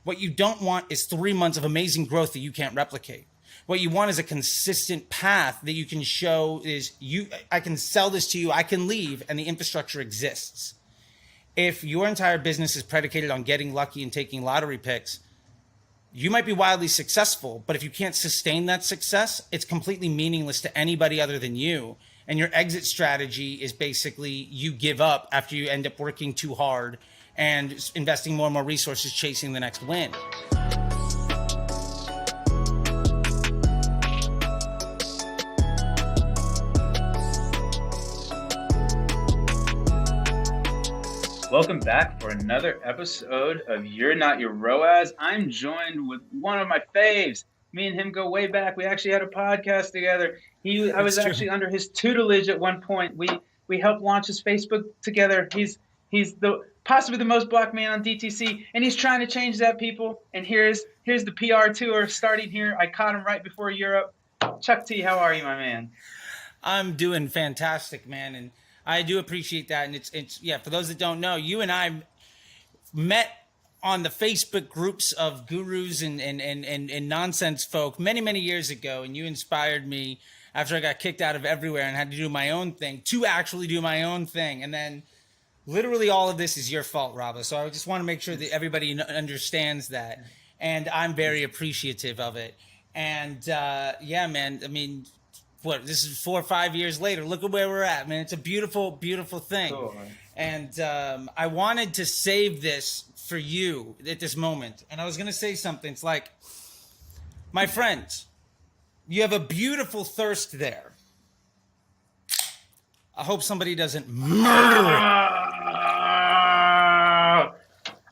What you don't want is 3 months of amazing growth that you can't replicate. What you want is a consistent path that you can show is I can sell this to you, I can leave, and the infrastructure exists. If your entire business is predicated on getting lucky and taking lottery picks, you might be wildly successful, but if you can't sustain that success, it's completely meaningless to anybody other than you. And your exit strategy is basically you give up after you end up working too hard and investing more and more resources chasing the next win. Welcome back for another episode of You're Not Your ROAS. I'm joined with one of my faves. Me and him go way back. We actually had a podcast together. I was actually under his tutelage at one point. We helped launch his Facebook together. He's possibly the most blocked man on DTC, and he's trying to change that, people. And here's the PR tour starting here. I caught him right before Europe. Chuck T, how are you, my man? I'm doing fantastic, man, and I do appreciate that. And it's for those that don't know, you and I met on the Facebook groups of gurus and nonsense folk many years ago, and you inspired me after I got kicked out of everywhere and had to do my own thing to actually do my own thing. And then literally all of this is your fault, Rabah. So I just want to make sure that everybody understands that, and I'm very appreciative of it. And man, I mean, this is 4 or 5 years later. Look at where we're at, man. It's a beautiful, beautiful thing. Cool, and I wanted to save this for you at this moment. And I was going to say something. It's like, my friends, you have a beautiful thirst there. I hope somebody doesn't murder it.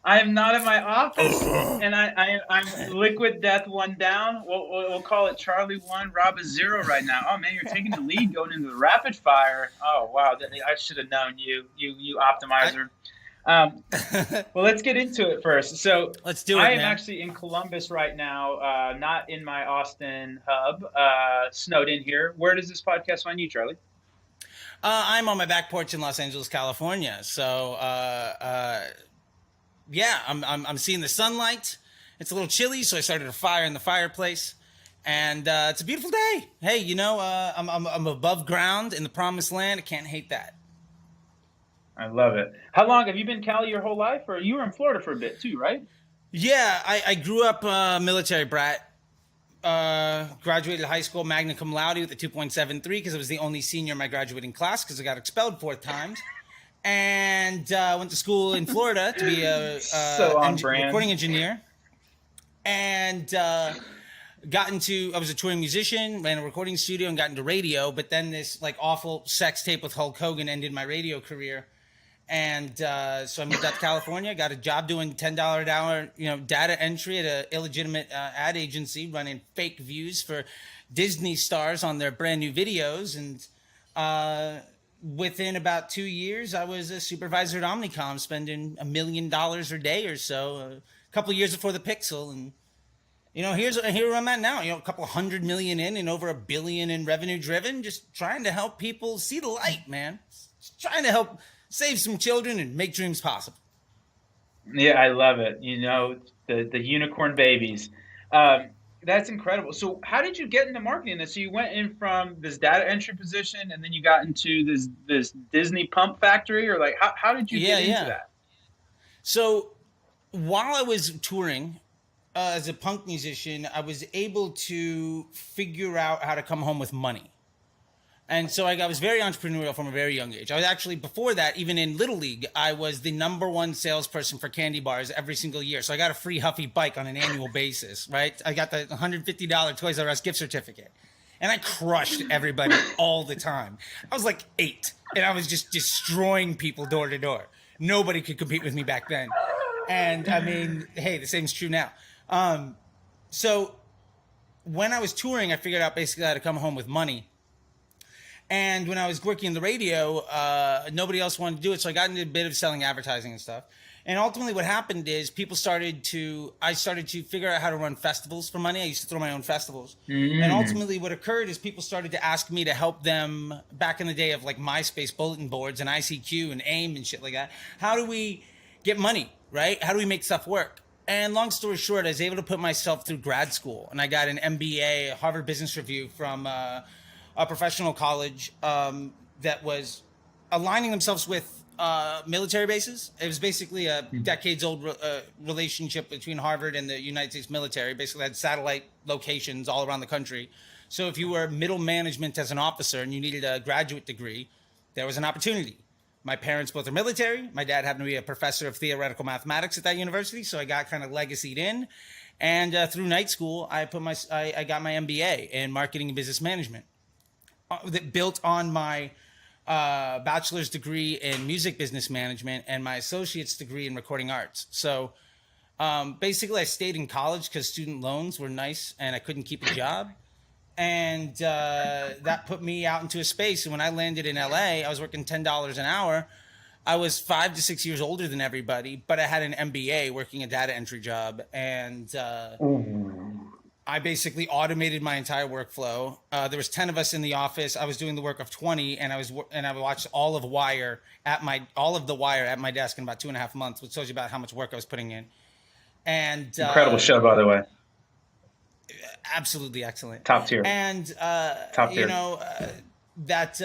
I'm not in my office, and I'm liquid death one down. We'll call it Charlie 1, Rabah 0 right now. Oh, man, you're taking the lead going into the rapid fire. Oh, wow. I should have known you optimizer. Well, let's get into it first. So let's do it, I am man. actually in Columbus right now, not in my Austin hub, snowed in here. Where does this podcast find you, Charlie? I'm on my back porch in Los Angeles, California. So, I'm seeing the sunlight. It's a little chilly, so I started a fire in the fireplace, and it's a beautiful day. Hey, I'm above ground in the promised land. I can't hate that. I love it. How long have you been in Cali your whole life, or you were in Florida for a bit too, right? Yeah, I grew up military brat. Graduated high school magna cum laude with a 2.73 because I was the only senior in my graduating class because I got expelled 4 times. And went to school in Florida to be a recording engineer. And I was a touring musician, ran a recording studio, and got into radio. But then this like awful sex tape with Hulk Hogan ended my radio career. And so I moved out to California, got a job doing $10 an hour, data entry at an illegitimate ad agency, running fake views for Disney stars on their brand new videos. And within about 2 years, I was a supervisor at Omnicom, spending $1 million a day or so, a couple of years before the Pixel. And, here where I'm at now, a couple $100 million in and over $1 billion in revenue driven, just trying to help people see the light, man. Just trying to help save some children and make dreams possible. Yeah, I love it. The unicorn babies. That's incredible. So how did you get into marketing? So you went in from this data entry position, and then you got into this Disney pump factory, or like how did you get into that? So while I was touring as a punk musician, I was able to figure out how to come home with money. And so I was very entrepreneurial from a very young age. I was actually, before that, even in Little League, I was the #1 salesperson for candy bars every single year. So I got a free Huffy bike on an annual basis, right? I got the $150 Toys R Us gift certificate. And I crushed everybody all the time. I was like 8, and I was just destroying people door to door. Nobody could compete with me back then. And I mean, hey, the same's true now. So when I was touring, I figured out basically how to come home with money. And when I was working in the radio, nobody else wanted to do it. So I got into a bit of selling advertising and stuff. And ultimately what happened is I started to figure out how to run festivals for money. I used to throw my own festivals. And ultimately what occurred is people started to ask me to help them back in the day of like MySpace bulletin boards and ICQ and AIM and shit like that. How do we get money, right? How do we make stuff work? And long story short, I was able to put myself through grad school, and I got an MBA, Harvard Business Review from a professional college that was aligning themselves with military bases. It was basically a decades-old relationship between Harvard and the United States military. Basically, had satellite locations all around the country. So if you were middle management as an officer and you needed a graduate degree, there was an opportunity. My parents both are military. My dad happened to be a professor of theoretical mathematics at that university, so I got kind of legacied in. And through night school, I got my MBA in marketing and business management that built on my bachelor's degree in music business management and my associate's degree in recording arts. So basically, I stayed in college because student loans were nice and I couldn't keep a job. And that put me out into a space. And when I landed in LA, I was working $10 an hour. I was 5 to 6 years older than everybody, but I had an MBA working a data entry job. And I basically automated my entire workflow. There was 10 of us in the office. I was doing the work of 20, and I watched all of the Wire at my desk in about 2.5 months, which tells you about how much work I was putting in. And incredible show, by the way. Absolutely excellent. Top tier. And Top tier. you know that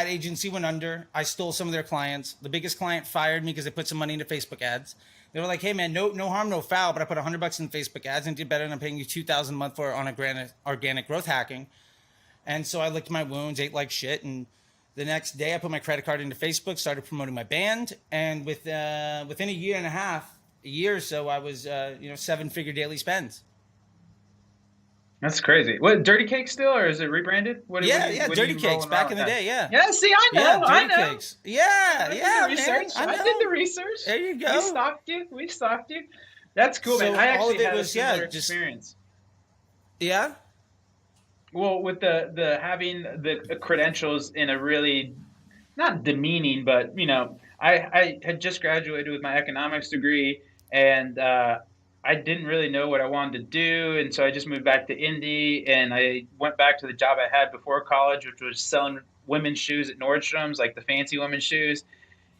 agency went under. I stole some of their clients. The biggest client fired me because they put some money into Facebook ads. They were like, "Hey man, no harm, no foul." But I put $100 in Facebook ads and did better than I'm paying you $2,000 a month for on organic growth hacking. And so I licked my wounds, ate like shit, and the next day I put my credit card into Facebook, started promoting my band, and within a year or so, I was 7-figure daily spends. That's crazy. What, Dirty Cakes still, or is it rebranded? What Dirty Cakes back in the day, yeah. Yeah, see, I know, I know. Cakes. Yeah, I did the research. There you go. We stalked you. That's cool, man. I actually had a similar experience. Yeah? Well, with the having the credentials in a really, not demeaning, but, I had just graduated with my economics degree, and I didn't really know what I wanted to do, and so I just moved back to Indy, and I went back to the job I had before college, which was selling women's shoes at Nordstrom's, like the fancy women's shoes.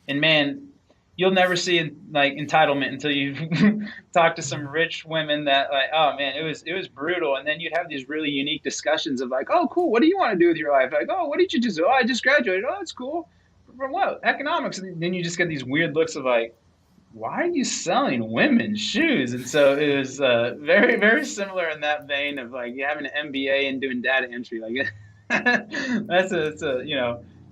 And man, you'll never see like entitlement until you talk to some rich women that oh man, it was brutal. And then you'd have these really unique discussions of like, oh cool, what do you want to do with your life? Like, oh, what did you just do? Oh, I just graduated. Oh, that's cool. From what? Economics. And then you just get these weird looks of like, why are you selling women's shoes? And so it was very, very similar in that vein of like you having an MBA and doing data entry. Like that's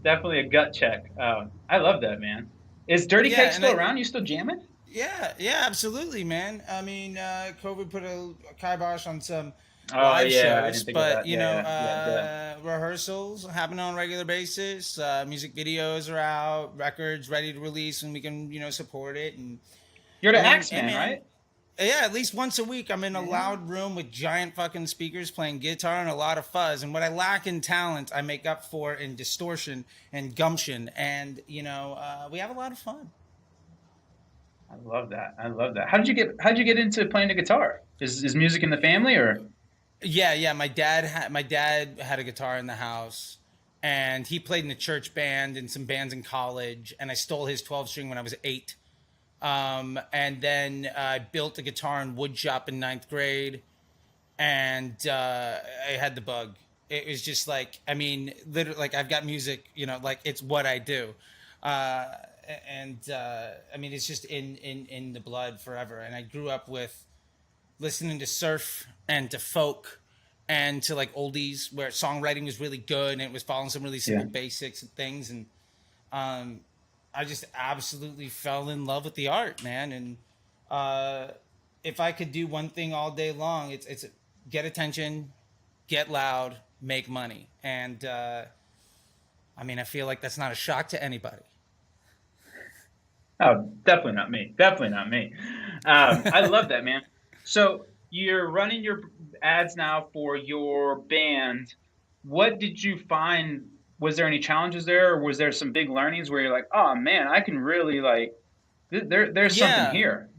definitely a gut check. I love that, man. Is Dirty Cake still around? You still jamming? Yeah, absolutely, man. I mean, COVID put a kibosh on some live shows, but rehearsals happen on a regular basis. Music videos are out, records ready to release, and we can support it. And you're the Axeman, right? Yeah, at least once a week I'm in a loud room with giant fucking speakers playing guitar and a lot of fuzz. And what I lack in talent, I make up for in distortion and gumption. And we have a lot of fun. I love that. How'd you get into playing the guitar? Is music in the family or? Yeah. My dad had a guitar in the house, and he played in a church band and some bands in college. And I stole his 12-string when I was 8. And then I built a guitar in wood shop in 9th grade, and I had the bug. It was just like, I mean, literally, like I've got music, like it's what I do. I mean, it's just in the blood forever. And I grew up with listening to surf and to folk and to like oldies where songwriting was really good and it was following some really simple basics and things. And I just absolutely fell in love with the art, man. And if I could do one thing all day long, it's get attention, get loud, make money. And I mean, I feel like that's not a shock to anybody. Oh, definitely not me. I love that, man. So you're running your ads now for your band. What did you find? Was there any challenges there, or was there some big learnings where you're like, oh man, I can really like, there's something here?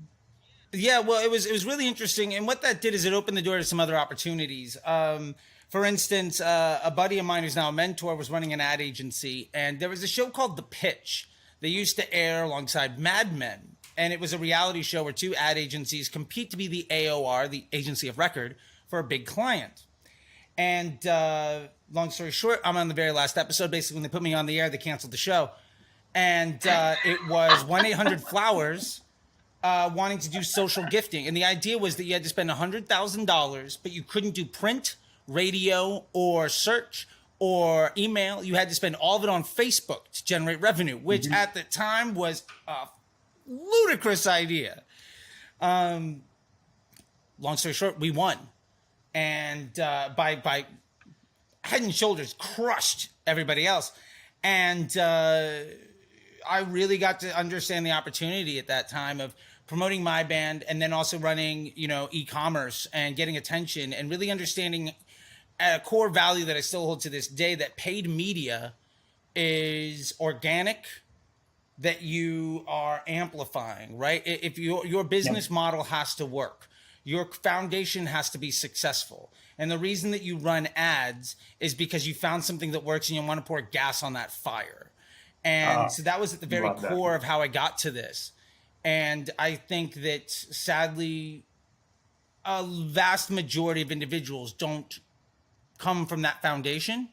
Yeah, well, it was really interesting. And what that did is it opened the door to some other opportunities. For instance, a buddy of mine who's now a mentor was running an ad agency, and there was a show called The Pitch. They used to air alongside Mad Men. And it was a reality show where two ad agencies compete to be the AOR, the agency of record, for a big client. And long story short, I'm on the very last episode. Basically, when they put me on the air, they canceled the show. And it was 1-800-Flowers wanting to do social gifting. And the idea was that you had to spend $100,000, but you couldn't do print, radio, or search, or email. You had to spend all of it on Facebook to generate revenue, which at the time was a ludicrous idea. Long story short, we won. And by head and shoulders crushed everybody else. And I really got to understand the opportunity at that time of promoting my band and then also running, e-commerce and getting attention and really understanding a core value that I still hold to this day, that paid media is organic, that you are amplifying, right? If your business model has to work, your foundation has to be successful. And the reason that you run ads is because you found something that works and you want to pour gas on that fire. And so that was at the very core of how I got to this. And I think that sadly, a vast majority of individuals don't come from that foundation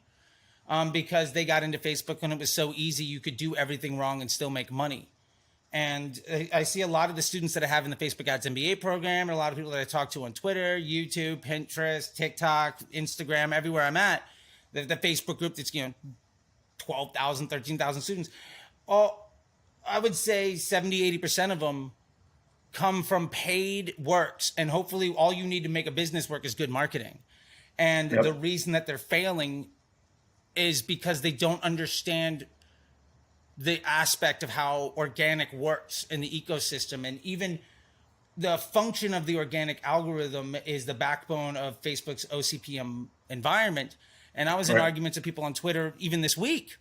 because they got into Facebook when it was so easy. You could do everything wrong and still make money. And I see a lot of the students that I have in the Facebook Ads MBA program, and a lot of people that I talk to on Twitter, YouTube, Pinterest, TikTok, Instagram, everywhere I'm at, the Facebook group that's, 12,000, 13,000 students. I would say 70, 80% of them come from paid works. And hopefully all you need to make a business work is good marketing. And the reason that they're failing is because they don't understand the aspect of how organic works in the ecosystem. And even the function of the organic algorithm is the backbone of Facebook's OCPM environment. And I was in arguments with people on Twitter even this week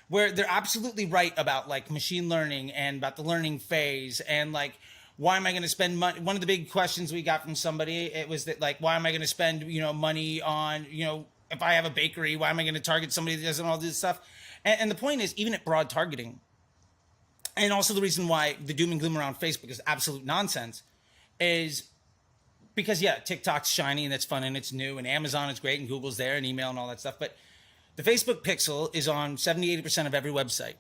where they're absolutely right about like machine learning and about the learning phase and like, why am I going to spend money? One of the big questions we got from somebody, it was that like, why am I going to spend, money on, if I have a bakery, why am I going to target somebody that doesn't all this stuff? And the point is, even at broad targeting, and also the reason why the doom and gloom around Facebook is absolute nonsense is because, TikTok's shiny and it's fun and it's new and Amazon is great and Google's there and email and all that stuff. But the Facebook pixel is on 70, 80% of every website.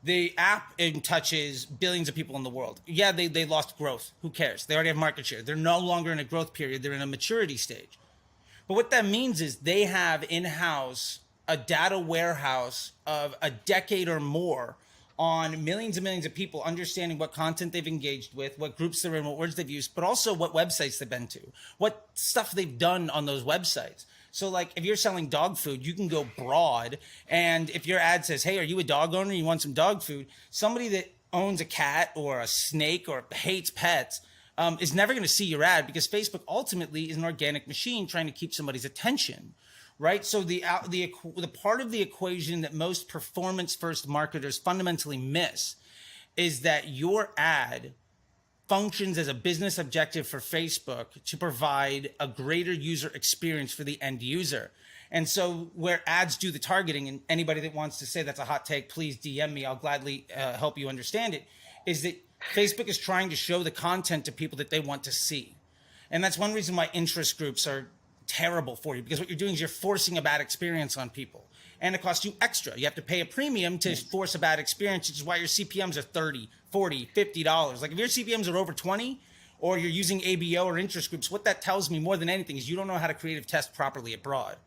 The app touches billions of people in the world. Yeah, they lost growth. Who cares? They already have market share. They're no longer in a growth period. They're in a maturity stage. But what that means is they have in-house a data warehouse of a decade or more on millions and millions of people understanding what content they've engaged with, what groups they're in, what words they've used, but also what websites they've been to, what stuff they've done on those websites. So like if you're selling dog food, you can go broad. And if your ad says, hey, are you a dog owner? You want some dog food? Somebody that owns a cat or a snake or hates pets is never going to see your ad because Facebook ultimately is an organic machine trying to keep somebody's attention. Right. So the part of the equation that most performance first marketers fundamentally miss is that your ad functions as a business objective for Facebook to provide a greater user experience for the end user. And so where ads do the targeting, and anybody that wants to say that's a hot take, please DM me. I'll gladly help you understand it, is that Facebook is trying to show the content to people that they want to see. And that's one reason why interest groups are terrible for you, because what you're doing is you're forcing a bad experience on people, and it costs you extra. You have to pay a premium to force a bad experience, which is why your CPMs are $30, $40, $50. Like if your CPMs are over 20 or you're using ABO or interest groups, what that tells me more than anything is you don't know how to creative test properly abroad.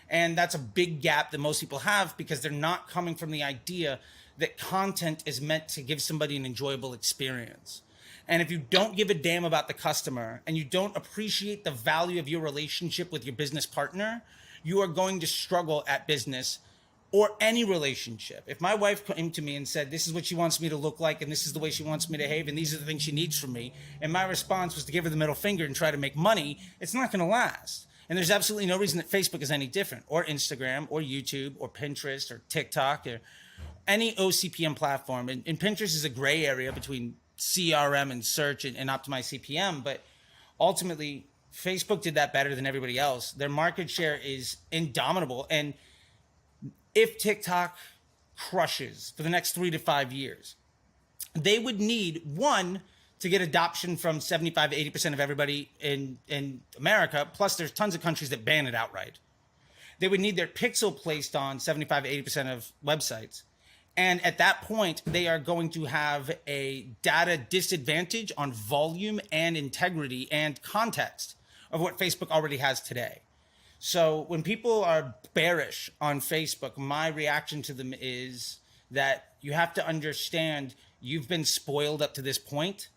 And that's a big gap that most people have because they're not coming from the idea that content is meant to give somebody an enjoyable experience. And if you don't give a damn about the customer and you don't appreciate the value of your relationship with your business partner, you are going to struggle at business or any relationship. If my wife came to me and said, this is what she wants me to look like and this is the way she wants me to behave and these are the things she needs from me, and my response was to give her the middle finger and try to make money, it's not going to last. And there's absolutely no reason that Facebook is any different, or Instagram or YouTube or Pinterest or TikTok or any OCPM platform. And Pinterest is a gray area between CRM and search and optimize CPM, but ultimately Facebook did that better than everybody else. Their market share is indomitable. And if TikTok crushes for the next 3 to 5 years, they would need one to get adoption from 75 to 80% of everybody in America. Plus, there's tons of countries that ban it outright. They would need their pixel placed on 75 to 80% of websites. And at that point, they are going to have a data disadvantage on volume and integrity and context of what Facebook already has today. So when people are bearish on Facebook, my reaction to them is that you have to understand you've been spoiled up to this point.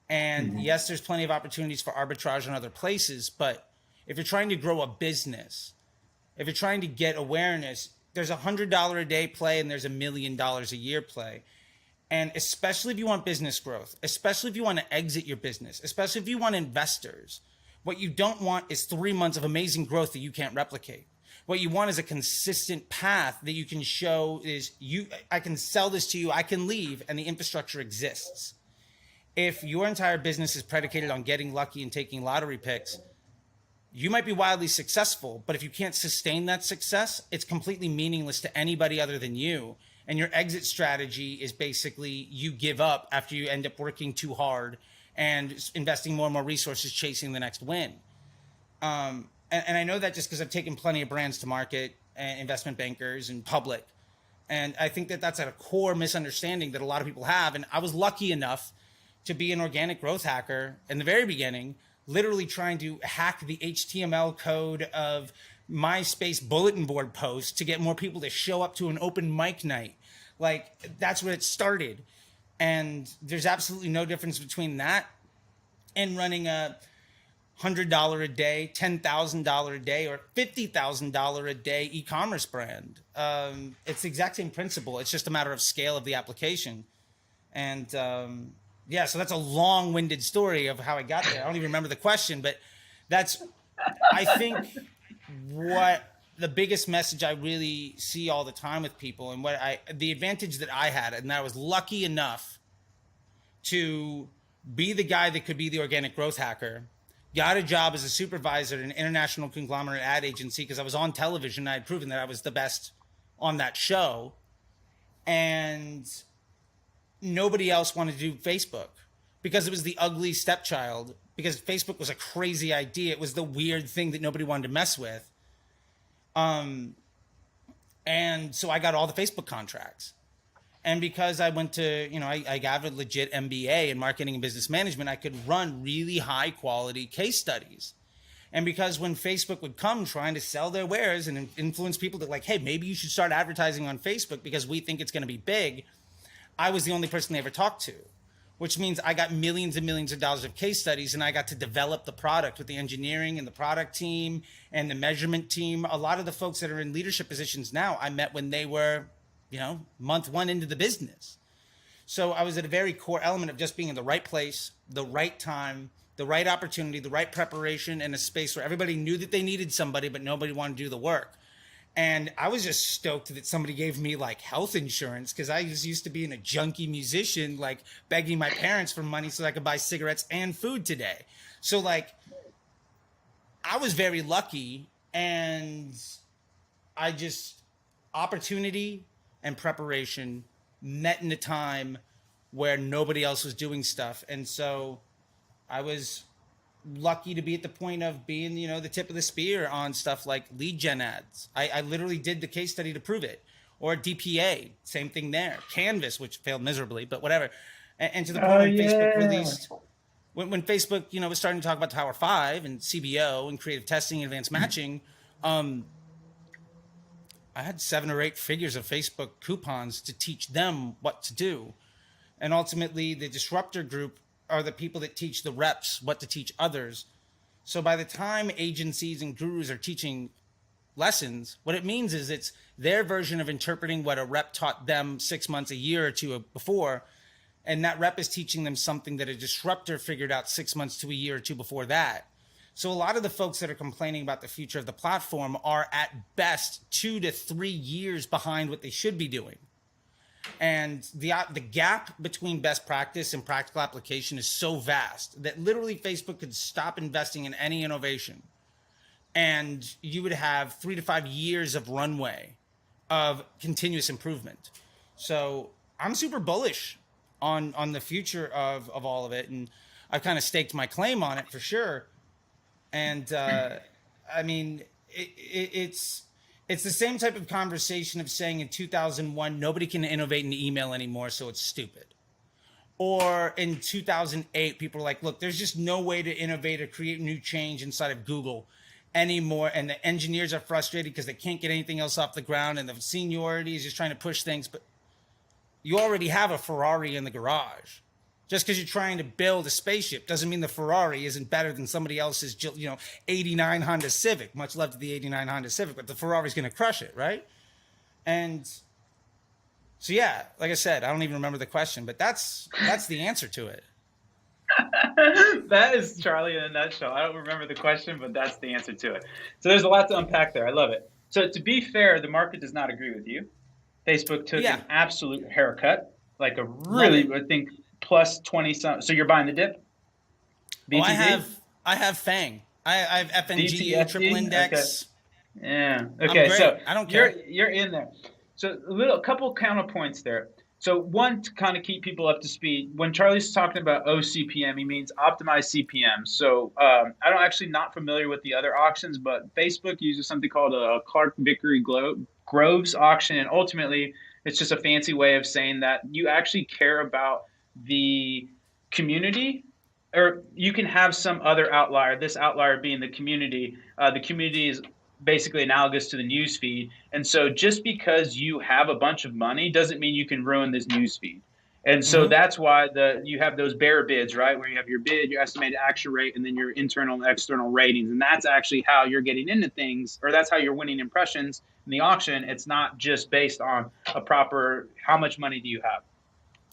And yes, there's plenty of opportunities for arbitrage in other places. But if you're trying to grow a business, if you're trying to get awareness, there's $100 a day play and there's $1 million a year play. And especially if you want business growth, especially if you want to exit your business, especially if you want investors, what you don't want is 3 months of amazing growth that you can't replicate. What you want is a consistent path that you can show is I can sell this to you, I can leave, and the infrastructure exists. If your entire business is predicated on getting lucky and taking lottery picks, you might be wildly successful, but if you can't sustain that success, it's completely meaningless to anybody other than you. And your exit strategy is basically you give up after you end up working too hard and investing more and more resources chasing the next win. And I know that just because I've taken plenty of brands to market and investment bankers and public. And I think that that's a core misunderstanding that a lot of people have. And I was lucky enough to be an organic growth hacker in the very beginning, literally trying to hack the HTML code of MySpace bulletin board posts to get more people to show up to an open mic night. Like, that's where it started. And there's absolutely no difference between that and running a $100 a day, $10,000 a day, or $50,000 a day e-commerce brand. It's the exact same principle. It's just a matter of scale of the application. And yeah, so that's a long-winded story of how I got there. I don't even remember the question, but that's, I think, what the biggest message I really see all the time with people, and the advantage that I had, and I was lucky enough to be the guy that could be the organic growth hacker, got a job as a supervisor at an international conglomerate ad agency because I was on television. I had proven that I was the best on that show. And nobody else wanted to do Facebook because it was the ugly stepchild, because Facebook was a crazy idea. It was the weird thing that nobody wanted to mess with. And so I got all the Facebook contracts. And because I went to, I got a legit MBA in marketing and business management, I could run really high quality case studies. And because when Facebook would come trying to sell their wares and influence people to like, hey, maybe you should start advertising on Facebook because we think it's going to be big, I was the only person they ever talked to, which means I got millions and millions of dollars of case studies, and I got to develop the product with the engineering and the product team and the measurement team. A lot of the folks that are in leadership positions now, I met when they were, month one into the business. So I was at a very core element of just being in the right place, the right time, the right opportunity, the right preparation, in a space where everybody knew that they needed somebody, but nobody wanted to do the work. And I was just stoked that somebody gave me like health insurance, because I was used to being a junkie musician, like begging my parents for money so I could buy cigarettes and food today. So like, I was very lucky, and opportunity and preparation met in a time where nobody else was doing stuff. And so I was lucky to be at the point of being, the tip of the spear on stuff like lead gen ads. I literally did the case study to prove it. Or DPA, same thing there. Canvas, which failed miserably, but whatever. And to the point when Facebook released, when Facebook, was starting to talk about Power 5 and CBO and creative testing and advanced matching, I had 7 or 8 figures of Facebook coupons to teach them what to do. And ultimately, the disruptor group are the people that teach the reps what to teach others. So by the time agencies and gurus are teaching lessons, what it means is it's their version of interpreting what a rep taught them 6 months, a year or two before. And that rep is teaching them something that a disruptor figured out 6 months to a year or two before that. So a lot of the folks that are complaining about the future of the platform are at best 2 to 3 years behind what they should be doing. And the gap between best practice and practical application is so vast that literally Facebook could stop investing in any innovation, and you would have 3 to 5 years of runway of continuous improvement. So I'm super bullish on the future of all of it, and I've kind of staked my claim on it for sure. And I mean, it's the same type of conversation of saying in 2001 nobody can innovate in email anymore, so it's stupid. Or in 2008, people were like, look, there's just no way to innovate or create new change inside of Google anymore. And the engineers are frustrated because they can't get anything else off the ground. And the seniority is just trying to push things. But you already have a Ferrari in the garage. Just because you're trying to build a spaceship doesn't mean the Ferrari isn't better than somebody else's, 89 Honda Civic. Much love to the 89 Honda Civic, but the Ferrari's going to crush it, right? And so, yeah, like I said, I don't even remember the question, but that's the answer to it. That is Charlie in a nutshell. I don't remember the question, but that's the answer to it. So there's a lot to unpack there. I love it. So to be fair, the market does not agree with you. Facebook took an absolute haircut, like a really, I think, plus 20 some. So you're buying the dip? BTD? I have FANG. I have FNG, triple index. Okay. Yeah. Okay. So I don't care. You're in there. So a couple counterpoints there. So one, to kind of keep people up to speed, when Charlie's talking about OCPM, he means optimized CPM. So I'm actually not familiar with the other auctions, but Facebook uses something called a Clark Vickery Groves auction. And ultimately, it's just a fancy way of saying that you actually care about the community, or you can have some other outlier, this outlier being the community. The community is basically analogous to the news feed. And so just because you have a bunch of money doesn't mean you can ruin this news feed. And so that's why you have those bear bids, right? Where you have your bid, your estimated action rate, and then your internal and external ratings. And that's actually how you're getting into things, or that's how you're winning impressions in the auction. It's not just based on a proper, how much money do you have?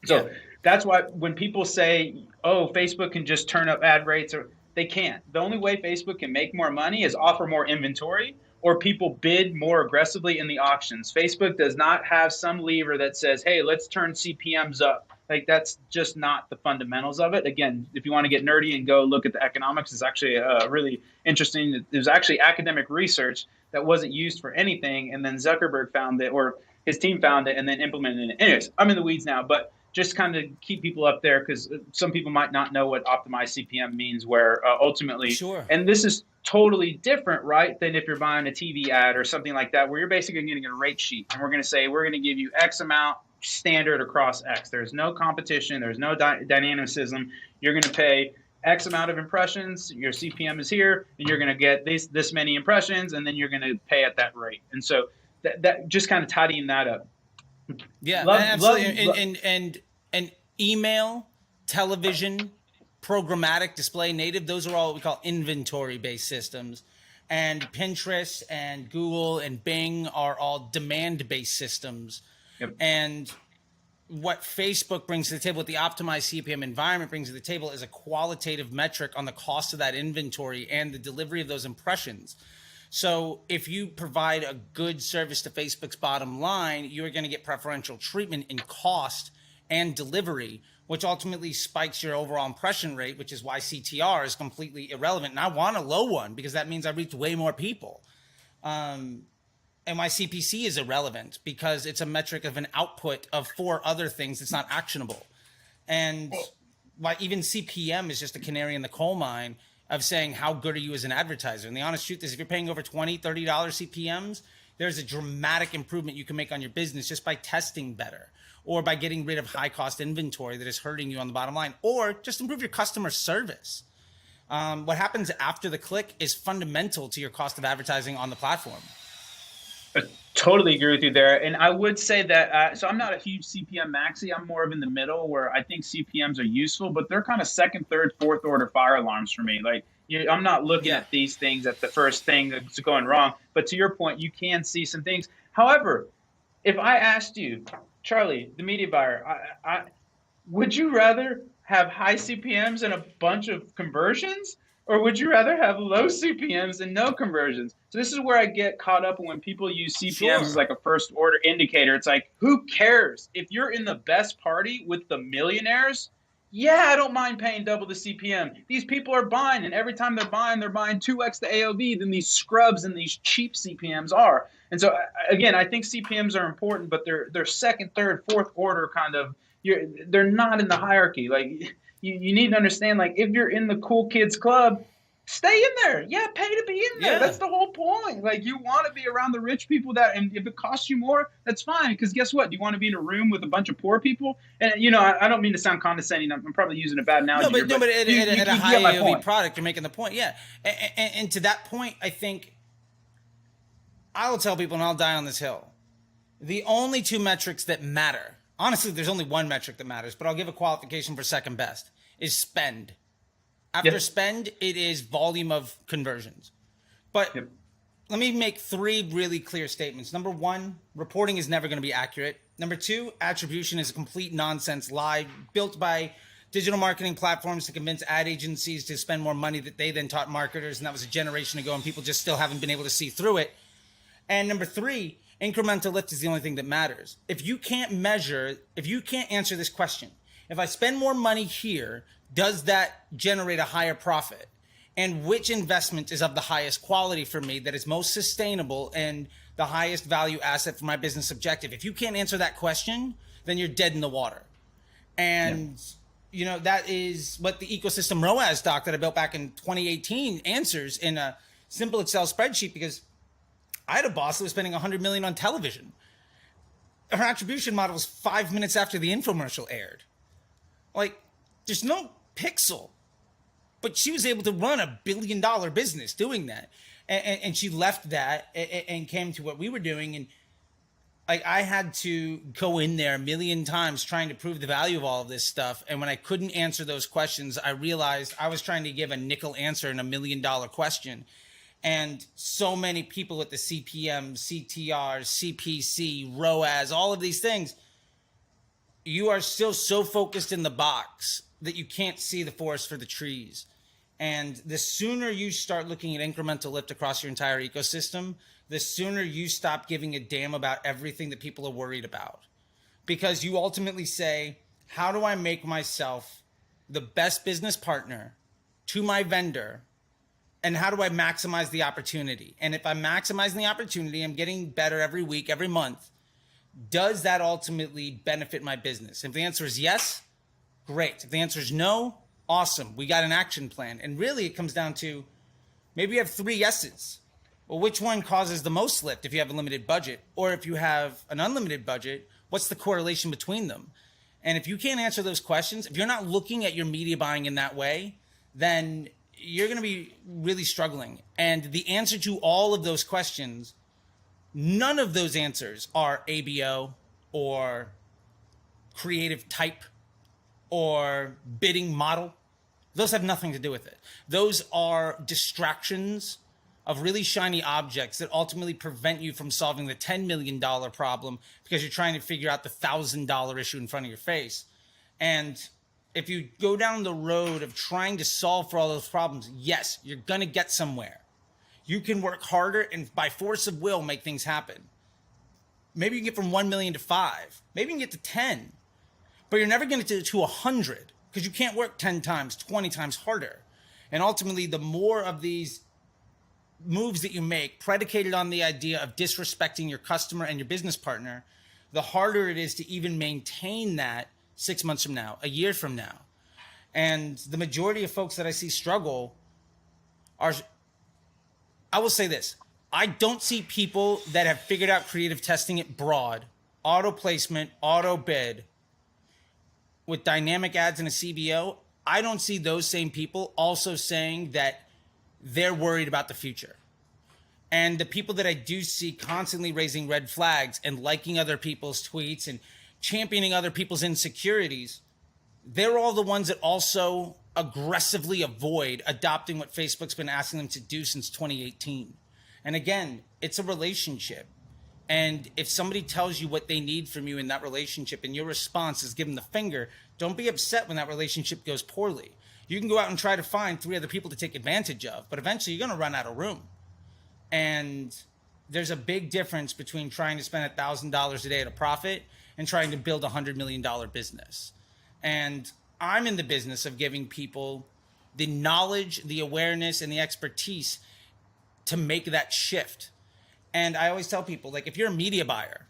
So that's why when people say, oh, Facebook can just turn up ad rates, or they can't. The only way Facebook can make more money is offer more inventory, or people bid more aggressively in the auctions. Facebook does not have some lever that says, hey, let's turn CPMs up. Like, that's just not the fundamentals of it. Again, if you want to get nerdy and go look at the economics, it's actually really interesting. There's actually academic research that wasn't used for anything, and then Zuckerberg found it, or his team found it, and then implemented it. Anyways, I'm in the weeds now, but just kind of keep people up there, because some people might not know what optimized CPM means, where ultimately, and this is totally different, right, than if you're buying a TV ad or something like that, where you're basically getting a rate sheet, and we're going to say, we're going to give you X amount standard across X. There's no competition. There's no dynamicism. You're going to pay X amount of impressions. Your CPM is here, and you're going to get this many impressions, and then you're going to pay at that rate. And so that just kind of tidying that up. Yeah, absolutely. And email, television, programmatic, display, native, those are all what we call inventory-based systems. And Pinterest and Google and Bing are all demand-based systems. Yep. And what Facebook brings to the table, what the optimized CPM environment brings to the table, is a qualitative metric on the cost of that inventory and the delivery of those impressions. So if you provide a good service to Facebook's bottom line, you're going to get preferential treatment in cost and delivery, which ultimately spikes your overall impression rate, which is why CTR is completely irrelevant. And I want a low one because that means I reach way more people. And why CPC is irrelevant, because it's a metric of an output of 4 other things that's not actionable. And why even CPM is just a canary in the coal mine of saying how good are you as an advertiser. And the honest truth is, if you're paying over $20, $30 CPMs, there's a dramatic improvement you can make on your business just by testing better, or by getting rid of high cost inventory that is hurting you on the bottom line, or just improve your customer service. What happens after the click is fundamental to your cost of advertising on the platform. I totally agree with you there. And I would say that, so I'm not a huge CPM maxi. I'm more of in the middle, where I think CPMs are useful, but they're kind of second, third, fourth order fire alarms for me. Like, I'm not looking at these things at the first thing that's going wrong. But to your point, you can see some things. However, if I asked you, Charlie, the media buyer, would you rather have high CPMs and a bunch of conversions, or would you rather have low CPMs and no conversions? So this is where I get caught up when people use CPMs as like a first order indicator. It's like, who cares? If you're in the best party with the millionaires, yeah, I don't mind paying double the CPM. These people are buying, and every time they're buying 2x the AOV than these scrubs and these cheap CPMs are. And so, again, I think CPMs are important, but they're second, third, fourth order kind of they're not in the hierarchy. Like you need to understand, like if you're in the cool kids club, stay in there. Yeah, pay to be in there. Yeah. That's the whole point. Like you want to be around the rich people and if it costs you more, that's fine. Because guess what? Do you want to be in a room with a bunch of poor people? And I don't mean to sound condescending. I'm probably using a bad analogy. But at a high get my AOV point. product, you're making the point. Yeah, and to that point, I think I will tell people, and I'll die on this hill. The only two metrics that matter, honestly, there's only one metric that matters, but I'll give a qualification for second best, is spend. After spend, it is volume of conversions. But let me make three really clear statements. Number one, reporting is never going to be accurate. Number two, attribution is a complete nonsense lie built by digital marketing platforms to convince ad agencies to spend more money that they then taught marketers, and that was a generation ago, and people just still haven't been able to see through it. And number three, incremental lift is the only thing that matters. If you can't answer this question, if I spend more money here, does that generate a higher profit? And which investment is of the highest quality for me, that is most sustainable and the highest value asset for my business objective? If you can't answer that question, then you're dead in the water. And that is what the ecosystem ROAS doc that I built back in 2018 answers in a simple Excel spreadsheet, because I had a boss that was spending $100 million on television. Her attribution model was 5 minutes after the infomercial aired. Like, there's no pixel, but she was able to run $1 billion business doing that. And she left that and came to what we were doing. And I had to go in there 1 million times trying to prove the value of all of this stuff. And when I couldn't answer those questions, I realized I was trying to give a nickel answer in $1 million question. And so many people at the CPM, CTR, CPC, ROAS, all of these things, you are still so focused in the box that you can't see the forest for the trees. And the sooner you start looking at incremental lift across your entire ecosystem, the sooner you stop giving a damn about everything that people are worried about. Because you ultimately say, how do I make myself the best business partner to my vendor? And how do I maximize the opportunity? And if I'm maximizing the opportunity, I'm getting better every week, every month. Does that ultimately benefit my business? If the answer is yes, great. If the answer is no, awesome. We got an action plan. And really it comes down to, maybe you have 3 yeses. Well, which one causes the most lift if you have a limited budget? Or if you have an unlimited budget, what's the correlation between them? And if you can't answer those questions, if you're not looking at your media buying in that way, then you're going to be really struggling. And the answer to all of those questions, none of those answers are ABO or creative type or bidding model. Those have nothing to do with it. Those are distractions of really shiny objects that ultimately prevent you from solving the $10 million problem because you're trying to figure out the $1,000 issue in front of your face. And if you go down the road of trying to solve for all those problems, yes, you're going to get somewhere. You can work harder and by force of will make things happen. Maybe you can get from 1 million to 5. Maybe you can get to 10. But you're never going to get to 100 because you can't work 10 times, 20 times harder. And ultimately, the more of these moves that you make predicated on the idea of disrespecting your customer and your business partner, the harder it is to even maintain that 6 months from now, a year from now. And the majority of folks that I see struggle are, I will say this, I don't see people that have figured out creative testing it broad, auto placement, auto bid, with dynamic ads and a CBO. I don't see those same people also saying that they're worried about the future. And the people that I do see constantly raising red flags and liking other people's tweets and championing other people's insecurities, they're all the ones that also aggressively avoid adopting what Facebook's been asking them to do since 2018. And again, it's a relationship. And if somebody tells you what they need from you in that relationship and your response is give them the finger, don't be upset when that relationship goes poorly. You can go out and try to find 3 other people to take advantage of, but eventually you're going to run out of room. And there's a big difference between trying to spend $1,000 a day at a profit and trying to build a $100 million business. And I'm in the business of giving people the knowledge, the awareness, and the expertise to make that shift. And I always tell people, like, if you're a media buyer,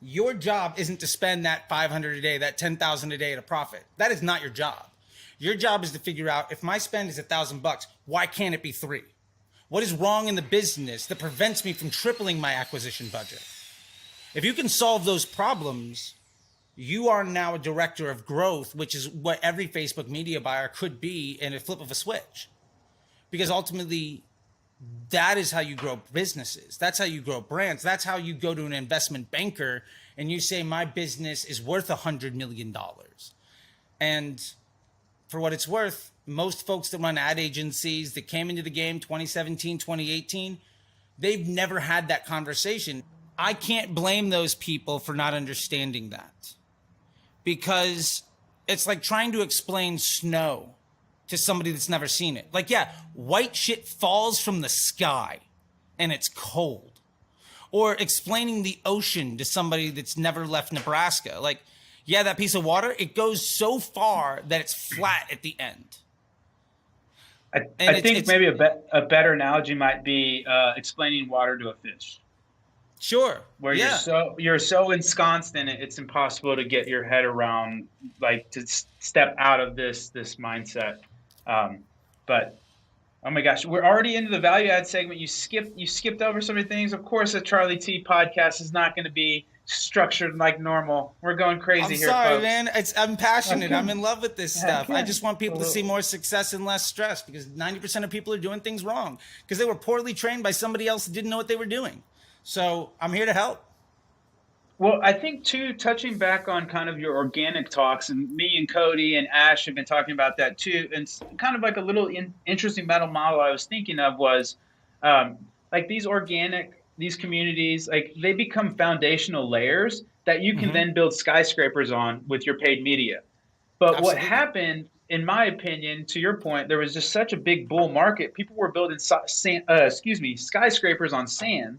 Your job isn't to spend that 500 a day, that 10,000 a day at a profit. That is not your job. Your job is to figure out, if my spend is $1,000, why can't it be 3? What is wrong in the business that prevents me from tripling my acquisition budget? If you can solve those problems, you are now a director of growth, which is what every Facebook media buyer could be in a flip of a switch. Because ultimately, that is how you grow businesses. That's how you grow brands. That's how you go to an investment banker and you say, my business is worth $100 million. And for what it's worth, most folks that run ad agencies that came into the game 2017, 2018, they've never had that conversation. I can't blame those people for not understanding that, because it's like trying to explain snow to somebody that's never seen it. Like, yeah, white shit falls from the sky and it's cold. Or explaining the ocean to somebody that's never left Nebraska. Like, yeah, that piece of water, it goes so far that it's flat at the end. I think maybe a better analogy might be explaining water to a fish. Sure. Where you're so ensconced in it, it's impossible to get your head around, like, to step out of this mindset. But oh my gosh, we're already into the value add segment. You skipped over so many things. Of course, a Charlie T podcast is not going to be structured like normal. We're going crazy here, sorry, folks. man. I'm passionate. Okay. I'm in love with this stuff. Okay. I just want people to see more success and less stress, because 90% of people are doing things wrong because they were poorly trained by somebody else that didn't know what they were doing. So I'm here to help. Well, I think, too, touching back on kind of your organic talks, and me and Cody and Ash have been talking about that, too. And kind of like a little interesting mental model I was thinking of was like these communities, like they become foundational layers that you can then build skyscrapers on with your paid media. But Absolutely. What happened, in my opinion, to your point, there was just such a big bull market. People were building skyscrapers on sand.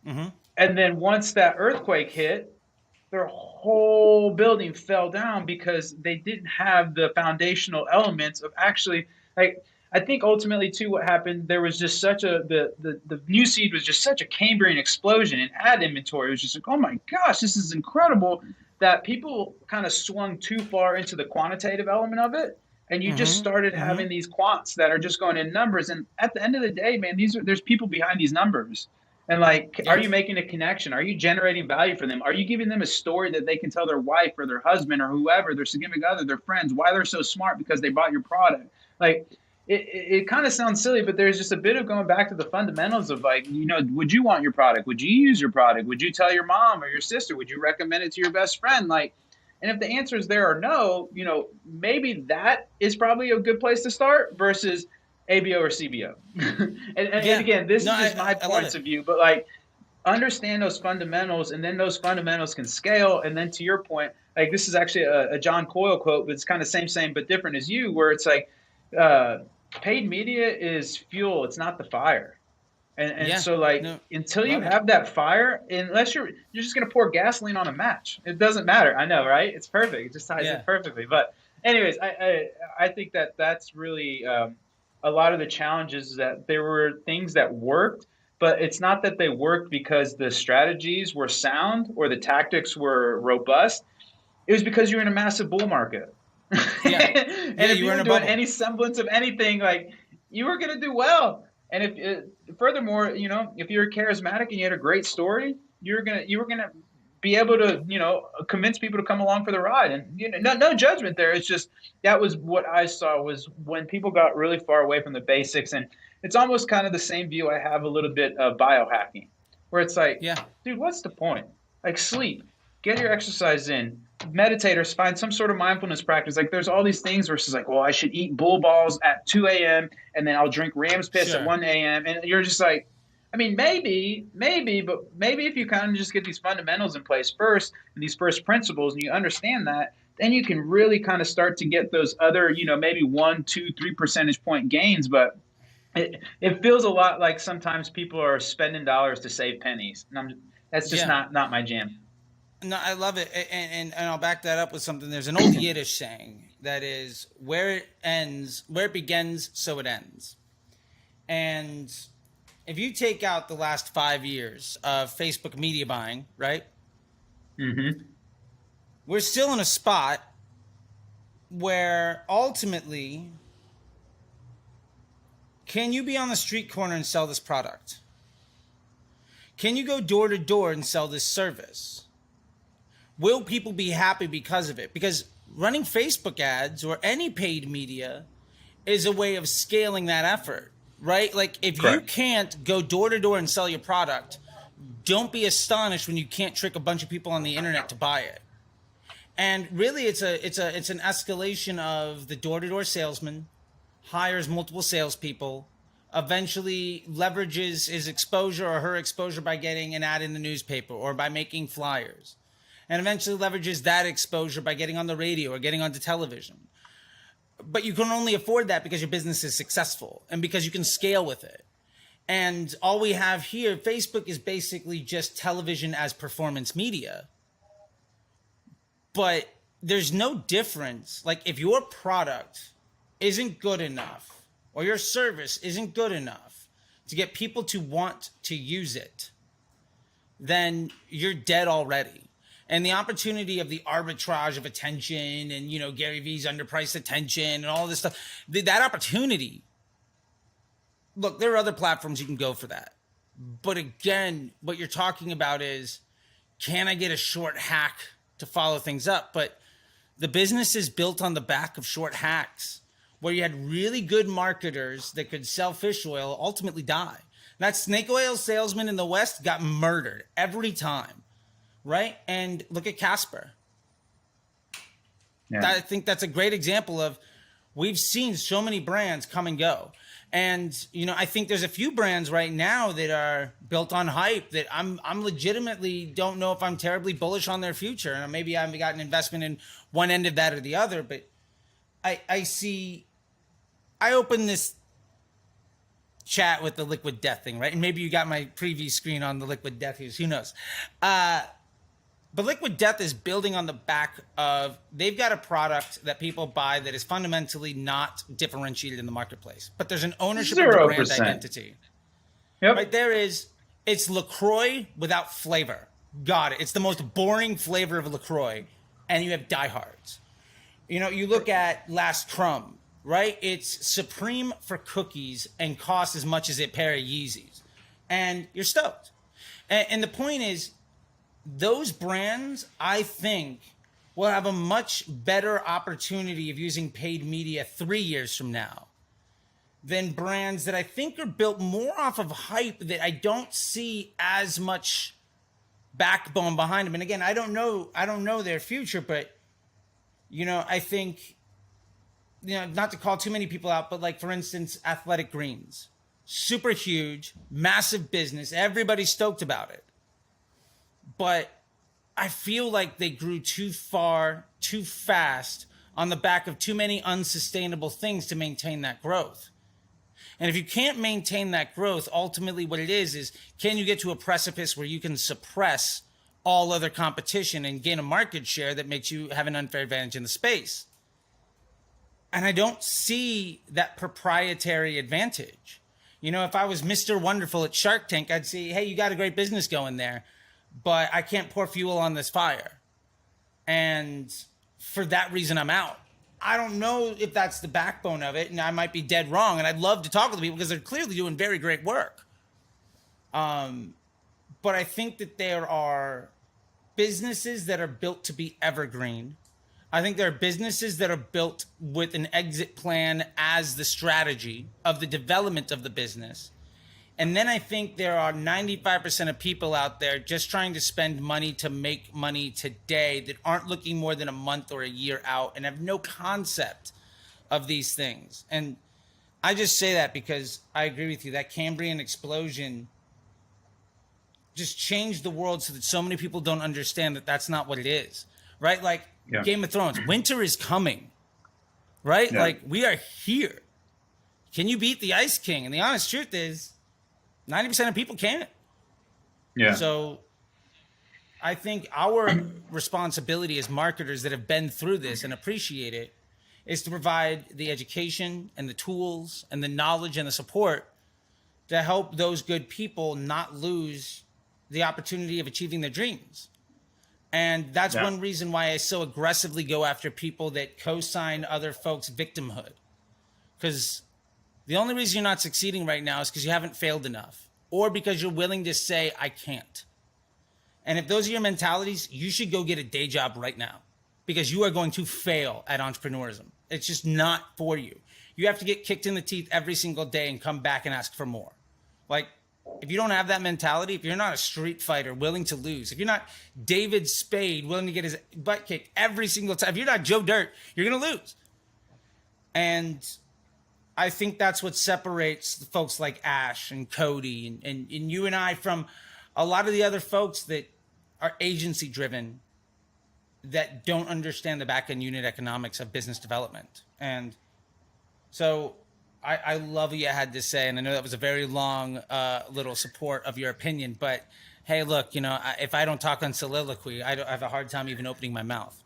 Mm-hmm. And then once that earthquake hit, their whole building fell down because they didn't have the foundational elements of actually, like, I think ultimately too what happened, there was just such the Newsfeed was just such a Cambrian explosion in ad inventory. It was just like, oh my gosh, this is incredible, that people kind of swung too far into the quantitative element of it. And you just started having these quants that are just going in numbers. And at the end of the day, man, there's people behind these numbers. And like, are you making a connection? Are you generating value for them? Are you giving them a story that they can tell their wife or their husband or whoever, their significant other, their friends, why they're so smart because they bought your product? Like, it kind of sounds silly, but there's just a bit of going back to the fundamentals of, like, you know, would you want your product? Would you use your product? Would you tell your mom or your sister? Would you recommend it to your best friend? Like, and if the answer is there or no, you know, maybe that is probably a good place to start versus ABO or CBO. and again, this is just my points of view, but like, understand those fundamentals, and then those fundamentals can scale. And then to your point, like, this is actually a John Coyle quote, but it's kind of same, but different as you, where it's like, paid media is fuel. It's not the fire. And so like, until you have that fire, unless you're just going to pour gasoline on a match, it doesn't matter. I know, right? It's perfect. It just ties in perfectly. But anyways, I think that's really, a lot of the challenges is that there were things that worked, but it's not that they worked because the strategies were sound or the tactics were robust. It was because you're in a massive bull market. And if you were doing any semblance of anything, like, you were going to do well. And furthermore, you know, if you're charismatic and you had a great story, you were gonna be able to, you know, convince people to come along for the ride. And, you know, no judgment there. It's just, that was what I saw, was when people got really far away from the basics. And it's almost kind of the same view I have a little bit of biohacking, where it's like, dude, what's the point? Like, sleep, get your exercise in, meditators find some sort of mindfulness practice. Like, there's all these things versus like, well, I should eat bull balls at 2 a.m. and then I'll drink ram's piss at 1 a.m. And you're just like, I mean, maybe, but maybe if you kind of just get these fundamentals in place first, and these first principles, and you understand that, then you can really kind of start to get those other, you know, maybe 1, 2, 3 percentage point gains. But it feels a lot like sometimes people are spending dollars to save pennies. And that's just not my jam. No, I love it. And I'll back that up with something. There's an old Yiddish saying that is, where it begins, so it ends. And if you take out the last 5 years of Facebook media buying, right? Mm-hmm. We're still in a spot where ultimately, can you be on the street corner and sell this product? Can you go door to door and sell this service? Will people be happy because of it? Because running Facebook ads or any paid media is a way of scaling that effort, right? Like if you Correct. can't go door to door and sell your product, don't be astonished when you can't trick a bunch of people on the internet to buy it. And really it's an escalation of the door to door salesman hires multiple salespeople, eventually leverages his exposure or her exposure by getting an ad in the newspaper or by making flyers, and eventually leverages that exposure by getting on the radio or getting onto television. But you can only afford that because your business is successful and because you can scale with it. And all we have here, Facebook is basically just television as performance media. But there's no difference. Like if your product isn't good enough or your service isn't good enough to get people to want to use it, then you're dead already. And the opportunity of the arbitrage of attention and, you know, Gary Vee's underpriced attention and all this stuff, that opportunity, look, there are other platforms you can go for that. But again, what you're talking about is, can I get a short hack to follow things up? But the business is built on the back of short hacks where you had really good marketers that could sell fish oil ultimately die. That snake oil salesman in the West got murdered every time, right? And look at Casper. Yeah. I think that's a great example of, we've seen so many brands come and go. And, you know, I think there's a few brands right now that are built on hype that I'm legitimately don't know if I'm terribly bullish on their future. And maybe I haven't got an investment in one end of that or the other, but I opened this chat with the Liquid Death thing, right? And maybe you got my preview screen on the Liquid Death use, who knows? But Liquid Death is building on the back of, they've got a product that people buy that is fundamentally not differentiated in the marketplace, but there's an ownership of the brand 0%. identity. Yep. Right there is, it's LaCroix without flavor. Got it. It's the most boring flavor of LaCroix, and you have diehards. You know, you look at Last Crumb, right? It's Supreme for cookies and costs as much as a pair of Yeezys, and you're stoked. And the point is, those brands, I think, will have a much better opportunity of using paid media 3 years from now than brands that I think are built more off of hype that I don't see as much backbone behind them. And again, I don't know their future, but, you know, I think, you know, not to call too many people out, but like, for instance, Athletic Greens, super huge, massive business. Everybody's stoked about it. But I feel like they grew too far, too fast on the back of too many unsustainable things to maintain that growth. And if you can't maintain that growth, ultimately what it is can you get to a precipice where you can suppress all other competition and gain a market share that makes you have an unfair advantage in the space? And I don't see that proprietary advantage. You know, if I was Mr. Wonderful at Shark Tank, I'd say, hey, you got a great business going there, but I can't pour fuel on this fire. And for that reason, I'm out. I don't know if that's the backbone of it, and I might be dead wrong. And I'd love to talk with people because they're clearly doing very great work. But I think that there are businesses that are built to be evergreen. I think there are businesses that are built with an exit plan as the strategy of the development of the business. And then I think there are 95% of people out there just trying to spend money to make money today that aren't looking more than a month or a year out and have no concept of these things. And I just say that because I agree with you. That Cambrian explosion just changed the world so that so many people don't understand that that's not what it is, right? Like Game of Thrones, winter is coming, right? Yeah. Like we are here. Can you beat the Ice King? And the honest truth is, 90% of people can't. Yeah. So I think our responsibility as marketers that have been through this and appreciate it is to provide the education and the tools and the knowledge and the support to help those good people not lose the opportunity of achieving their dreams. And that's Yeah. one reason why I so aggressively go after people that co-sign other folks' victimhood. Because the only reason you're not succeeding right now is because you haven't failed enough, or because you're willing to say, I can't. And if those are your mentalities, you should go get a day job right now, because you are going to fail at entrepreneurism. It's just not for you. You have to get kicked in the teeth every single day and come back and ask for more. Like, if you don't have that mentality, if you're not a street fighter willing to lose, if you're not David Spade willing to get his butt kicked every single time, if you're not Joe Dirt, you're going to lose. And I think that's what separates the folks like Ash and Cody and you and I from a lot of the other folks that are agency driven, that don't understand the back end unit economics of business development. And so I love what you had to say. And I know that was a very long little support of your opinion, but hey, look, if I don't talk on soliloquy, I have a hard time even opening my mouth.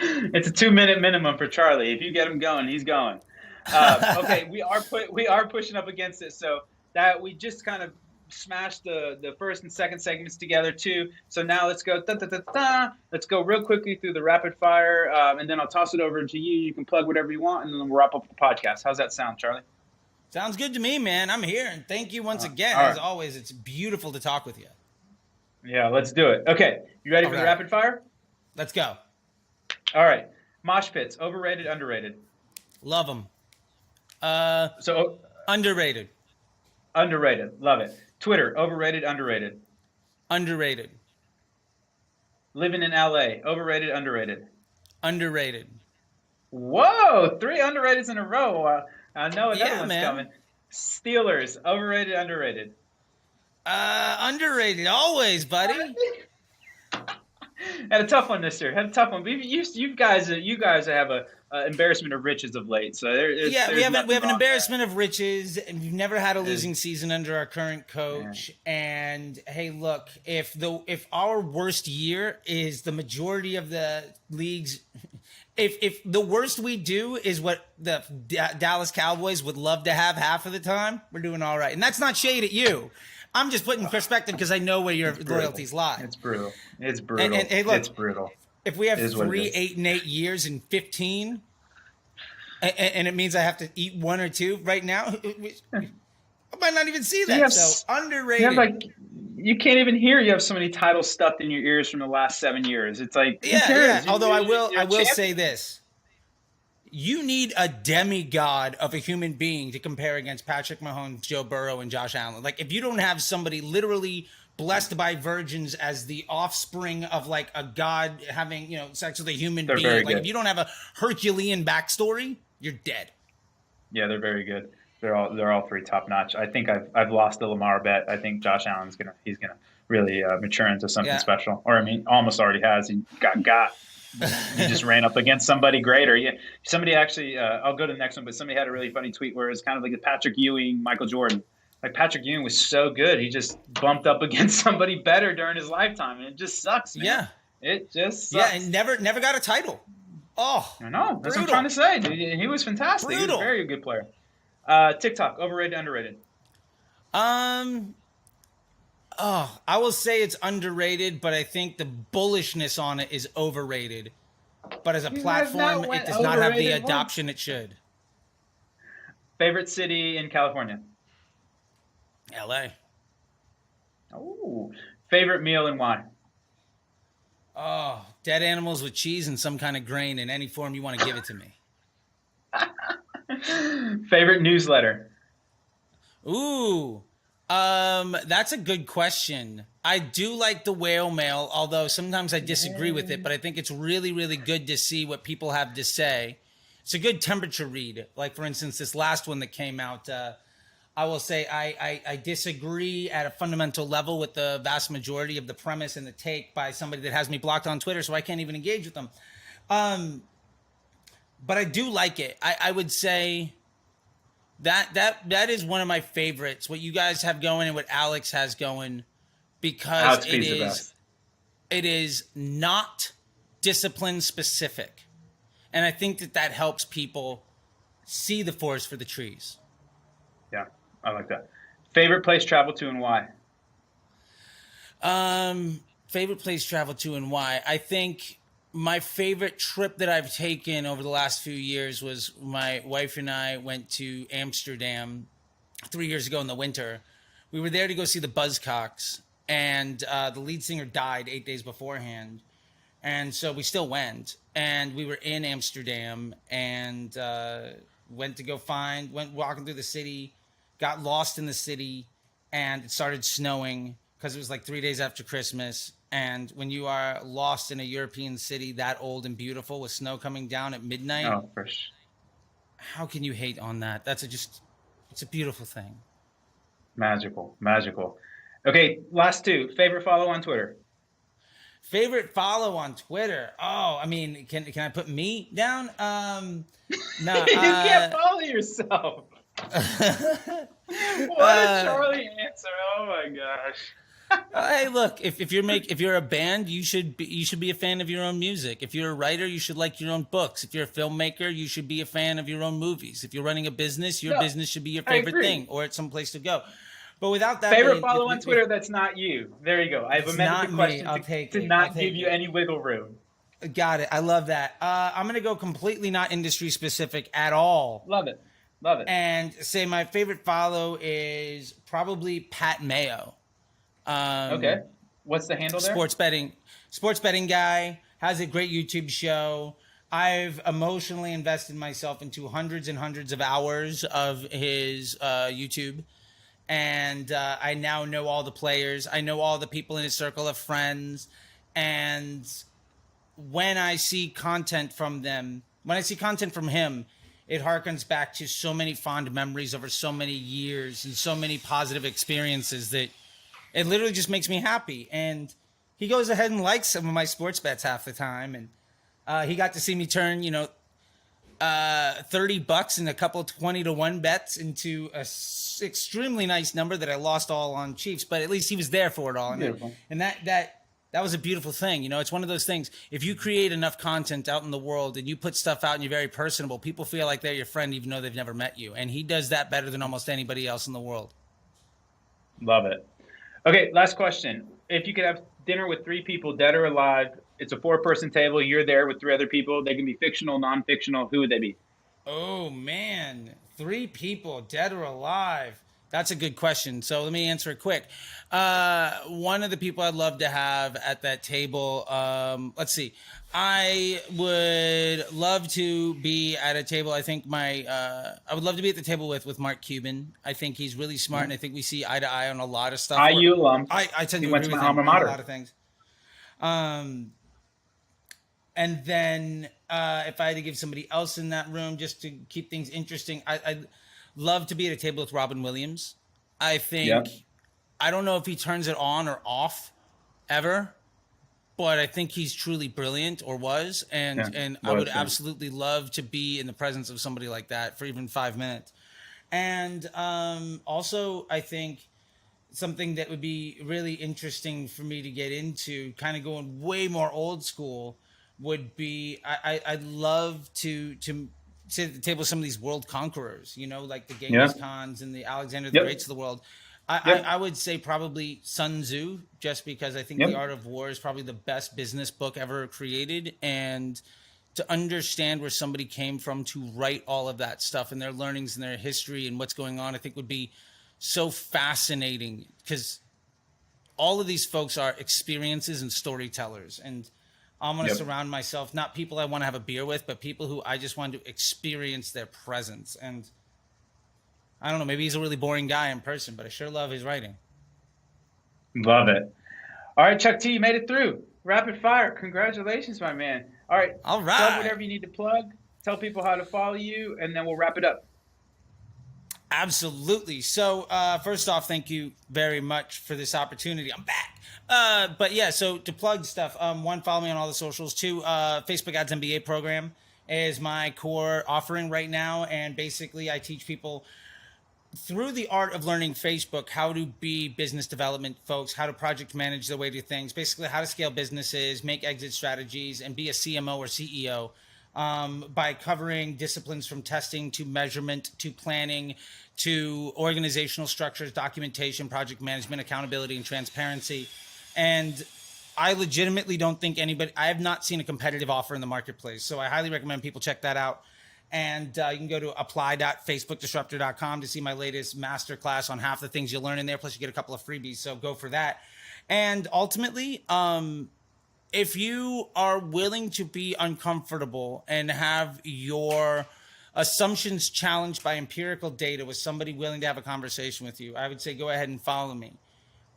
It's a 2-minute minimum for Charlie. If you get him going, he's going. Okay, we are pushing up against it, so that we just kind of smashed the first and second segments together too. So now let's go let's go real quickly through the rapid fire, and then I'll toss it over to you. You can plug whatever you want, and then we'll wrap up the podcast. How's that sound, Charlie? Sounds good to me, man. I'm here, and thank you once again. Right. As always, it's beautiful to talk with you. Yeah, let's do it. Okay, you ready for the rapid fire? Let's go. All right, mosh pits, overrated, underrated? Love them. Underrated. Underrated. Love it. Twitter, overrated, underrated? Underrated. Living in LA, overrated, underrated? Underrated. Whoa, 3 underrateds in a row. I know another one's man. coming. Guys, overrated, underrated? Underrated, always, buddy. Had a tough one this year. Had a tough one. You guys have a embarrassment of riches of late. So we have an embarrassment of riches, and we've never had a losing season under our current coach. Yeah. And hey, look, if our worst year is the majority of the leagues, if the worst we do is what the Dallas Cowboys would love to have half of the time, we're doing all right. And that's not shade at you. I'm just putting in perspective because I know where your loyalties lie. It's brutal. And hey, look, it's brutal. If we have 3 8-8 years in 15, and it means I have to eat 1 or 2 right now, I might not even see that. So underrated. You can't even hear. You have so many titles stuffed in your ears from the last 7 years. It's like, yeah. Although I will say this. You need a demigod of a human being to compare against Patrick Mahomes, Joe Burrow, and Josh Allen. Like, if you don't have somebody literally blessed by virgins as the offspring of like a god having, sex with a human being, like if you don't have a Herculean backstory, you're dead. Yeah, they're very good. They're all 3 top notch. I think I've lost the Lamar bet. I think Josh Allen's gonna really mature into something special. Or almost already has. He got. He just ran up against somebody greater. Yeah, somebody actually. I'll go to the next one, but somebody had a really funny tweet where it's kind of like the Patrick Ewing, Michael Jordan. Like Patrick Ewing was so good, he just bumped up against somebody better during his lifetime, and it just sucks, man. Yeah, it just sucks. Yeah, and never got a title. Oh, I know. That's what I'm trying to say. Dude. He was fantastic. Brutal. He was a very good player. TikTok, overrated, underrated? I will say it's underrated, but I think the bullishness on it is overrated. But as a platform, it does not have the adoption it should. Favorite city in California? LA. Oh, favorite meal and why? Oh, dead animals with cheese and some kind of grain in any form you want to give it to me. Favorite newsletter? Ooh, that's a good question. I do like the Whale Mail, although sometimes I disagree with it, but I think it's really, really good to see what people have to say. It's a good temperature read. Like, for instance, this last one that came out, I will say I disagree at a fundamental level with the vast majority of the premise and the take by somebody that has me blocked on Twitter, so I can't even engage with them. But I do like it. I would say that is one of my favorites. What you guys have going and what Alex has going, because it is not discipline specific, and I think that helps people see the forest for the trees. Yeah, I like that. Favorite place travel to and why? Favorite place to travel to and why? I think my favorite trip that I've taken over the last few years was my wife and I went to Amsterdam 3 years ago in the winter. We were there to go see the Buzzcocks, and the lead singer died 8 days beforehand. And so we still went, and we were in Amsterdam and went walking through the city, got lost in the city, and it started snowing because it was like 3 days after Christmas. And when you are lost in a European city that old and beautiful with snow coming down at midnight, Oh, for sure. how can you hate on that? It's a beautiful thing. Magical, magical. Okay, last two. Favorite follow on Twitter. Favorite follow on Twitter? Oh, I mean, can I put me down? No, You can't follow yourself. What a Charlie answer! Oh my gosh. Hey, look, if you're a band, you should be a fan of your own music. If you're a writer, you should like your own books. If you're a filmmaker, you should be a fan of your own movies. If you're running a business, your business should be your favorite thing, or it's someplace to go. But without that, favorite follow on Twitter that's not you. There you go. I've amended the question to not give you any wiggle room. Got it. I love that. I'm gonna go completely not industry specific at all. Love it. Love it. And say my favorite follow is probably Pat Mayo. Okay. What's the handle there? Sports betting guy, has a great YouTube show. I've emotionally invested myself into hundreds and hundreds of hours of his YouTube. And I now know all the players. I know all the people in his circle of friends. And when I see content from him, it harkens back to so many fond memories over so many years and so many positive experiences that it literally just makes me happy. And he goes ahead and likes some of my sports bets half the time. And he got to see me turn, $30 and a couple of 20-1 bets into a extremely nice number that I lost all on Chiefs, but at least he was there for it all. And that was a beautiful thing. It's one of those things. If you create enough content out in the world and you put stuff out and you're very personable, people feel like they're your friend even though they've never met you. And he does that better than almost anybody else in the world. Love it. Okay, last question. If you could have dinner with three people, dead or alive, it's a 4-person table, you're there with 3 other people, they can be fictional, non-fictional, who would they be? Oh, man. 3 people, dead or alive. That's a good question. So let me answer it quick. One of the people I'd love to have at that table, let's see. I would love to be at a table. I think I would love to be at the table with Mark Cuban. I think he's really smart, and I think we see eye to eye on a lot of stuff. IU alum. I tend to agree with him on a lot of things. And then if I had to give somebody else in that room just to keep things interesting, I'd love to be at a table with Robin Williams. I think, I don't know if he turns it on or off ever, but I think he's truly brilliant, or was. And I would absolutely love to be in the presence of somebody like that for even 5 minutes. And also, I think something that would be really interesting for me to get into, kind of going way more old school, would be I'd love to sit at the table with some of these world conquerors, like the Genghis Khans and the Alexander the Greats of the world. I would say probably Sun Tzu, just because I think The Art of War is probably the best business book ever created. And to understand where somebody came from to write all of that stuff and their learnings and their history and what's going on, I think would be so fascinating, because all of these folks are experiences and storytellers. And I'm going to surround myself, not people I want to have a beer with, but people who I just want to experience their presence. And I don't know, maybe he's a really boring guy in person, but I sure love his writing. Love it. All right, Chuck T, you made it through. Rapid fire. Congratulations, my man. All right. All right. Plug whatever you need to plug. Tell people how to follow you, and then we'll wrap it up. Absolutely. So first off, thank you very much for this opportunity. I'm back. But yeah, so to plug stuff, 1, follow me on all the socials. 2, Facebook Ads MBA program is my core offering right now. And basically I teach people through the art of learning Facebook how to be business development folks, how to project manage their way to things, basically how to scale businesses, make exit strategies, and be a CMO or CEO. By covering disciplines from testing to measurement to planning to organizational structures, documentation, project management, accountability, and transparency. And I legitimately don't think I have not seen a competitive offer in the marketplace. So I highly recommend people check that out. And you can go to apply.facebookdisruptor.com to see my latest masterclass on half the things you'll learn in there. Plus, you get a couple of freebies. So go for that. And ultimately, if you are willing to be uncomfortable and have your assumptions challenged by empirical data with somebody willing to have a conversation with you, I would say go ahead and follow me.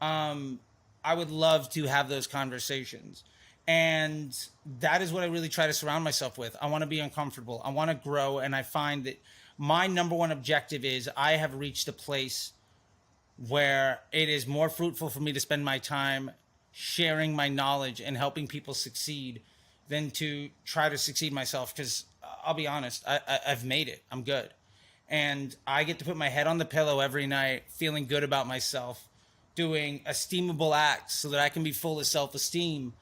I would love to have those conversations. And that is what I really try to surround myself with. I want to be uncomfortable. I want to grow. And I find that my number one objective is I have reached a place where it is more fruitful for me to spend my time sharing my knowledge and helping people succeed than to try to succeed myself. Because I'll be honest, I've made it. I'm good. And I get to put my head on the pillow every night feeling good about myself, doing esteemable acts so that I can be full of self-esteem,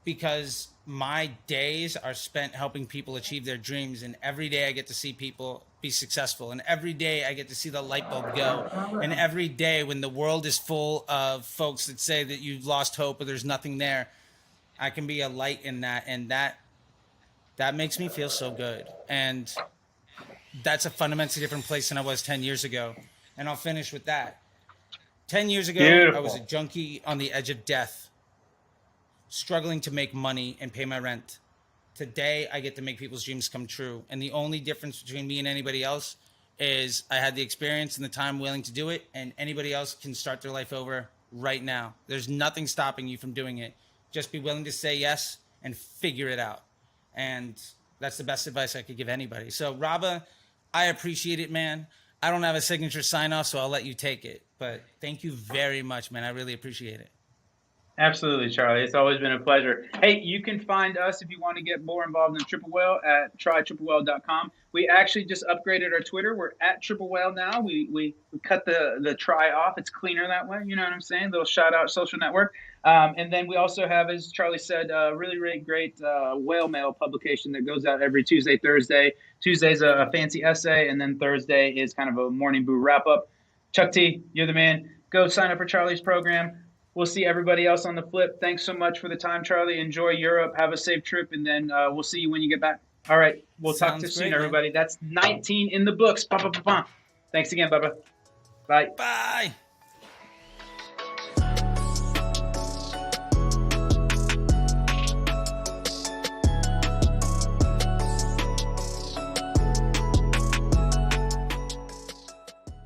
because my days are spent helping people achieve their dreams. And every day I get to see people be successful. And every day I get to see the light bulb go. And every day when the world is full of folks that say that you've lost hope or there's nothing there, I can be a light in that. And that makes me feel so good. And that's a fundamentally different place than I was 10 years ago. And I'll finish with that. 10 years ago, Beautiful. I was a junkie on the edge of death, struggling to make money and pay my rent. Today, I get to make people's dreams come true. And the only difference between me and anybody else is I had the experience and the time willing to do it, and anybody else can start their life over right now. There's nothing stopping you from doing it. Just be willing to say yes and figure it out. And that's the best advice I could give anybody. So, Raba, I appreciate it, man. I don't have a signature sign-off, so I'll let you take it. But thank you very much, man. I really appreciate it. Absolutely, Charlie. It's always been a pleasure. Hey, you can find us if you want to get more involved in Triple Whale at trytriplewhale.com. We actually just upgraded our Twitter. We're at Triple Whale now. We cut the try off. It's cleaner that way. You know what I'm saying? Little shout out social network. And then we also have, as Charlie said, a really, really great whale mail publication that goes out every Tuesday, Thursday. Tuesday's a fancy essay, and then Thursday is kind of a morning boo wrap up. Chuck T, you're the man. Go sign up for Charlie's program. We'll see everybody else on the flip. Thanks so much for the time, Charlie. Enjoy Europe. Have a safe trip, and then we'll see you when you get back. All right. We'll talk to you soon, everybody. That's 19 in the books. Thanks again, Bubba. Bye. Bye.